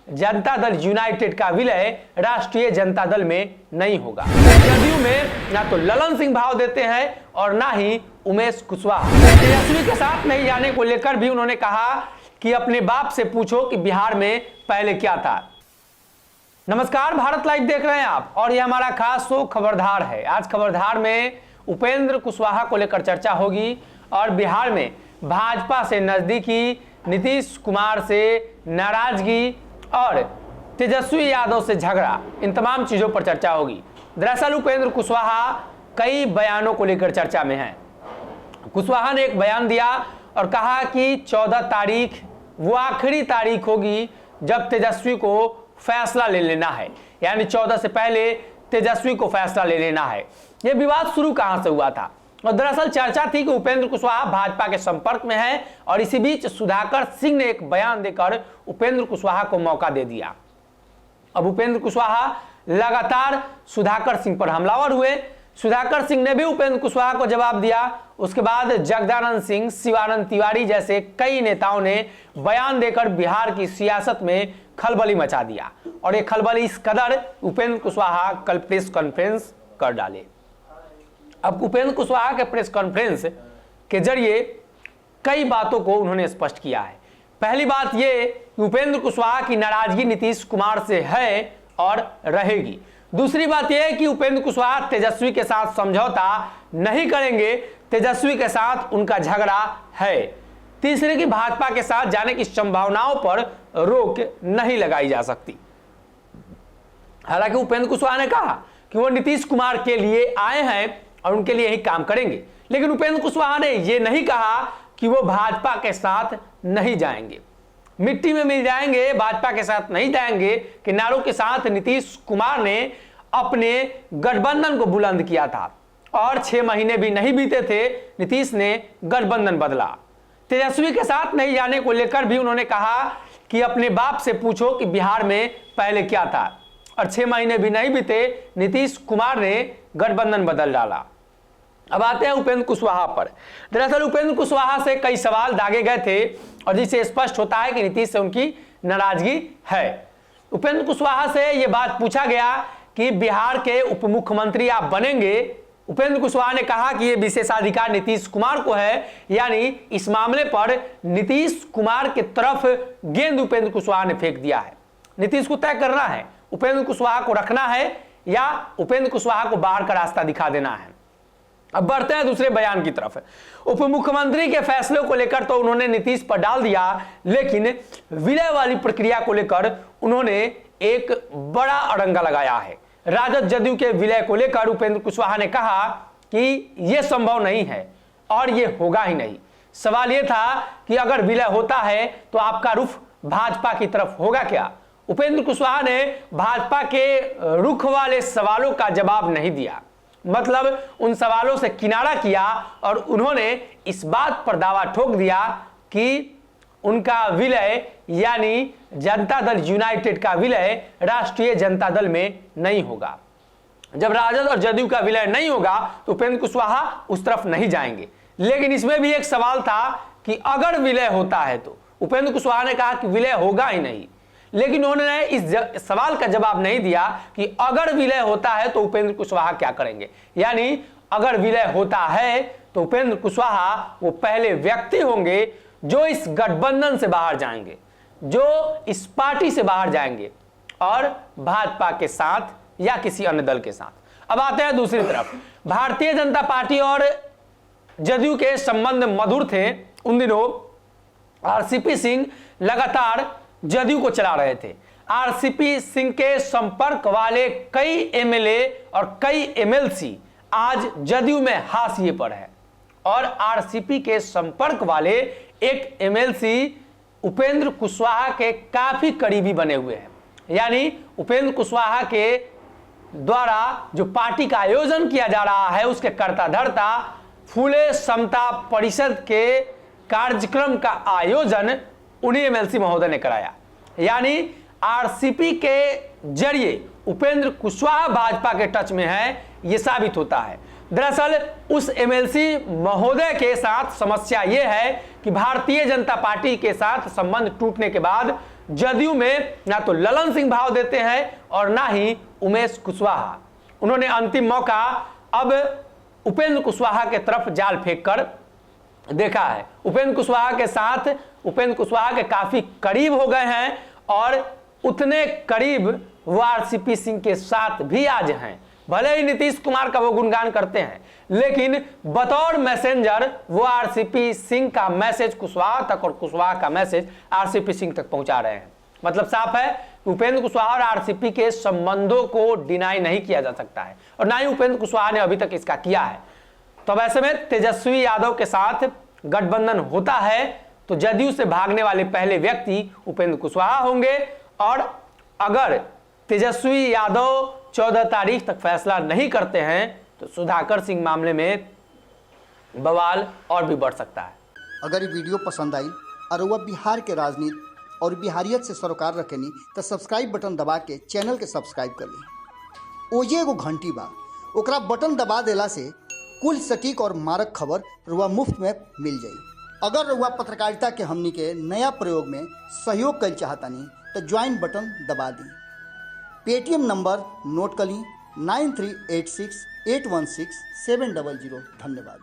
Janata Dal United का विलय राष्ट्रीय जनता दल में नहीं होगा। जदयू में ना तो ललन सिंह भाव देते हैं और ना ही उमेश कुशवाहा। तेजस्वी के साथ नहीं जाने को लेकर भी उन्होंने कहा कि अपने बाप से पूछो कि बिहार में पहले क्या था। नमस्कार, भारत लाइव देख रहे हैं आप और यह हमारा खास शो खबरधार है। आज खबरधार में उपेंद्र कुशवाहा को लेकर चर्चा होगी और बिहार में भाजपा से नजदीकी, नीतीश कुमार से नाराजगी और तेजस्वी यादव से झगड़ा, इन तमाम चीजों पर चर्चा होगी। दरअसल उपेंद्र कुशवाहा कई बयानों को लेकर चर्चा में हैं। कुशवाहा ने एक बयान दिया और कहा कि 14 तारीख वो आखिरी तारीख होगी जब तेजस्वी को फैसला ले लेना है, यानी 14 से पहले तेजस्वी को फैसला ले लेना है। यह विवाद शुरू कहां से हुआ था? और दरअसल चर्चा थी कि उपेंद्र कुशवाहा भाजपा के संपर्क में है और इसी बीच सुधाकर सिंह ने एक बयान देकर उपेंद्र कुशवाहा को मौका दे दिया। अब उपेंद्र कुशवाहा लगातार सुधाकर सिंह पर हमलावर हुए। सुधाकर सिंह ने भी उपेंद्र कुशवाहा को जवाब दिया। उसके बाद जगदानंद सिंह, शिवानंद तिवारी जैसे कई नेताओं ने बयान देकर बिहार की सियासत में खलबली मचा दिया और ये खलबली इस कदर उपेंद्र कुशवाहा कल प्रेस कॉन्फ्रेंस कर डाले। अब उपेंद्र कुशवाहा के प्रेस कॉन्फ्रेंस के जरिए कई बातों को उन्होंने स्पष्ट किया है। पहली बात यह कि उपेंद्र कुशवाहा की नाराजगी नीतीश कुमार से है और रहेगी। दूसरी बात यह कि उपेंद्र कुशवाहा तेजस्वी के साथ समझौता नहीं करेंगे, तेजस्वी के साथ उनका झगड़ा है। तीसरे की भाजपा के साथ जाने की संभावनाओं पर रोक नहीं लगाई जा सकती। हालांकि उपेंद्र कुशवाहा ने कहा कि वो नीतीश कुमार के लिए आए हैं और उनके लिए ही काम करेंगे, लेकिन उपेंद्र कुशवाहा ने यह नहीं कहा कि वो भाजपा के साथ नहीं जाएंगे, मिट्टी में मिल जाएंगे, भाजपा के साथ नहीं जाएंगे के नारों के साथ नीतीश कुमार ने अपने गठबंधन को बुलंद किया था और 6 महीने भी नहीं बीते थे, नीतीश ने गठबंधन बदला। तेजस्वी के साथ नहीं जाने को लेकर भी उन्होंने कहा कि अपने बाप से पूछो कि बिहार में पहले क्या था, और 6 महीने भी नहीं बीते, नीतीश कुमार ने गठबंधन बदल डाला। अब आते हैं उपेंद्र कुशवाहा पर। दरअसल उपेंद्र कुशवाहा से कई सवाल दागे गए थे और जिससे स्पष्ट होता है कि नीतीश से उनकी नाराजगी है। उपेंद्र कुशवाहा से यह बात पूछा गया कि बिहार के उप मुख्यमंत्री आप बनेंगे। उपेंद्र कुशवाहा ने कहा कि यह विशेषाधिकार नीतीश कुमार को है, यानी इस मामले पर नीतीश कुमार की तरफ गेंद उपेंद्र कुशवाहा ने फेंक दिया है। नीतीश को तय करना है उपेंद्र कुशवाहा को रखना है या उपेंद्र कुशवाहा को बाहर का रास्ता दिखा देना है। अब बढ़ते हैं दूसरे बयान की तरफ। उप मुख्यमंत्री के फैसले को लेकर तो उन्होंने नीतीश पर डाल दिया, लेकिन विलय वाली प्रक्रिया को लेकर उन्होंने एक बड़ा अड़ंगा लगाया है। राजद जदयू के विलय को लेकर उपेंद्र कुशवाहा ने कहा कि यह संभव नहीं है और यह होगा ही नहीं। सवाल यह था कि अगर विलय होता है तो आपका रुख भाजपा की तरफ होगा क्या? उपेंद्र कुशवाहा ने भाजपा के रुख वाले सवालों का जवाब नहीं दिया, मतलब उन सवालों से किनारा किया और उन्होंने इस बात पर दावा ठोक दिया कि उनका विलय यानी जनता दल यूनाइटेड का विलय राष्ट्रीय जनता दल में नहीं होगा। जब राजद और जदयू का विलय नहीं होगा तो उपेंद्र कुशवाहा उस तरफ नहीं जाएंगे। लेकिन इसमें भी एक सवाल था कि अगर विलय होता है तो उपेंद्र कुशवाहा ने कहा कि विलय होगा ही नहीं, लेकिन उन्होंने इस सवाल का जवाब नहीं दिया कि अगर विलय होता है तो उपेंद्र कुशवाहा क्या करेंगे। यानी अगर विलय होता है तो उपेंद्र कुशवाहा वो पहले व्यक्ति होंगे जो इस गठबंधन से बाहर जाएंगे, जो इस पार्टी से बाहर जाएंगे और भाजपा के साथ या किसी अन्य दल के साथ। अब आते हैं दूसरी तरफ। भारतीय जनता पार्टी और जदयू के संबंध मधुर थे। उन दिनों आरसीपी सिंह लगातार जदयू को चला रहे थे। आरसीपी सिंह के संपर्क वाले कई एमएलए और कई एमएलसी आज जदयू में हाशिए पर है और आरसीपी के संपर्क वाले एक एमएलसी उपेंद्र कुशवाहा के काफी करीबी बने हुए हैं। यानी उपेंद्र कुशवाहा के द्वारा जो पार्टी का आयोजन किया जा रहा है उसके कर्ता धर्ता फूले समता परिषद के कार्यक्रम का आयोजन उन्हीं एमएलसी महोदय ने कराया। यानी आरसीपी के जरिए उपेंद्र कुशवाहा भाजपा के टच में है, यह साबित होता है। दरअसल उस एमएलसी महोदय के साथ समस्या यह है कि भारतीय जनता पार्टी के साथ संबंध टूटने के बाद जदयू में ना तो ललन सिंह भाव देते हैं और ना ही उमेश कुशवाहा। उन्होंने अंतिम मौका अब उपेंद्र कुशवाहा के तरफ जाल फेंक कर देखा है। उपेंद्र कुशवाहा के साथ उपेंद्र कुशवाहा के काफी करीब हो गए हैं और उतने करीब वो आरसीपी सिंह के साथ भी आज हैं। भले ही नीतीश कुमार का वो गुणगान करते हैं, लेकिन बतौर मैसेंजर वो आरसीपी सिंह का मैसेज कुशवाहा तक और कुशवाहा का मैसेज आरसीपी सिंह तक पहुंचा रहे हैं। मतलब साफ है कि उपेंद्र कुशवाहा और आरसीपी के संबंधों को डिनाई नहीं किया जा सकता है और ना ही उपेंद्र कुशवाहा ने अभी तक इसका किया है। तो अब ऐसे में तेजस्वी यादव के साथ गठबंधन होता है तो जदयू से भागने वाले पहले व्यक्ति उपेंद्र कुशवाहा होंगे और अगर तेजस्वी यादव 14 तारीख तक फैसला नहीं करते हैं तो सुधाकर सिंह मामले में बवाल और भी बढ़ सकता है। अगर ये वीडियो पसंद आई और वह बिहार के राजनीति और बिहारियत से सरोकार रखेनी तो सब्सक्राइब बटन दबा के चैनल के सब्सक्राइब कर ली। ओजे एगो घंटी बा, ओकरा बटन दबा देला से कुल सटीक और मारक खबर रुआ मुफ्त में मिल जाई। अगर रुआ पत्रकारिता के हमनी के नया प्रयोग में सहयोग कर चाहतानी तो ज्वाइन बटन दबा दी। पेटीएम नंबर नोट कर ली 9386816700। धन्यवाद।